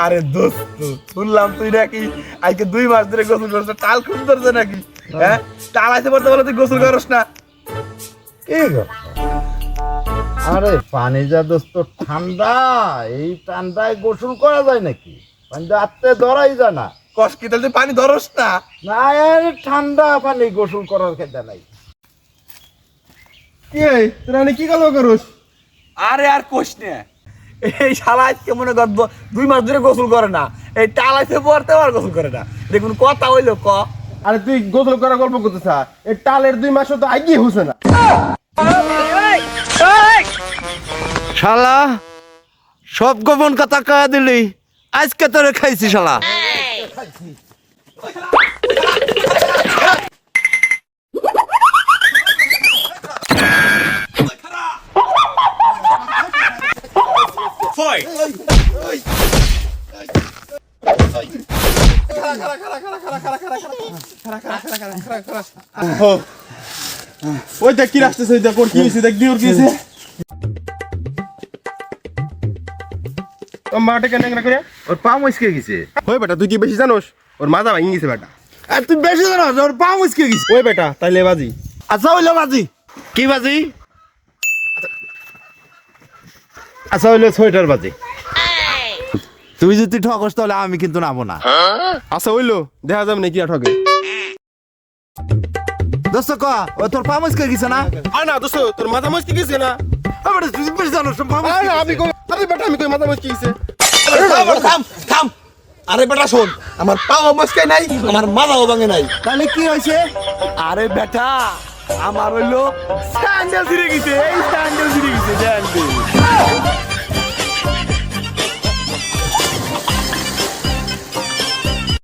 আরে দোস্ত, শুনলাম তুই নাকি আজকে 2 মাস ধরে গোসল করছিস, টাল খুব ধরছে নাকি? হ্যাঁ, টাল আইতে বলতে বলে তুই গোসল করস না? কি কথা? আরে পানি যা দোস্ত ঠান্ডা, এই ঠান্ডায় গোসল করা যায় নাকি? পানিটা আত্মে ধরাই যায় না। কস কি তাহলে তুই পানি ধরস না? না, এর ঠান্ডা পানি গোসল করার খেতে নাই। কি রে তোরা কি গল্প করস? আরে আর কোশ না, এই শালা আজকে মনে কর 2 মাস ধরে গোসল করে না, এই টাল আইতে পড়তে আর গোসল করে না। দেখুন কথা হইলো ক। আরে তুই গোসল করার গল্প করতেছ, এই টালের 2 মাসও তো আগে হচ্ছে না। শালা সব গোপন কথা কয়া দিলি, আজকে তোরে খাইছি শালা। ওই দেখ কি রাখতেছে, ওই দেখ ওর কি হয়েছে, দেখ দিয়ে ওর কি হয়েছে। তোর মাটা কেন না করে ওর পা মুচকে গেছে। ওই বেটা তুই কি বেশি জানোস? ওর মাজা ভাঙি গেছে বেটা। আর তুই বেশি জানাস, ওর পা মুচকে গেছে। ওই বেটা তাইলে বাজি। আচ্ছা হইলো বাজি। কি বাজি? আচ্ছা হইলো সোয়েটার বাজি। তুই যদি ঠকস তাহলে আমি কিন্তু নামো না। আচ্ছা হইলো, দেখা যাবে নাকি ঠকে। দোস্ত ক, ও তোর পা মুচকে গেছে না? আর না দোস্ত, তোর মাজা মস্তি গেছে না? আরে তুই বেশি জানোস, পা মুচকে আরে গেছে। আমি কই, আরে বেটা আমি কই মাজা মস্তি গেছে। থাম থাম, আরে বেটা শোন, আমার পাও মস্কাই নাই, আমার মাথাও ভাঙে নাই। তাহলে কি হয়েছে? আরে বেটা আমার হইলো স্যান্ডেল ছিঁড়ে গেছে, এই স্যান্ডেল ছিঁড়ে গেছে, স্যান্ডেল।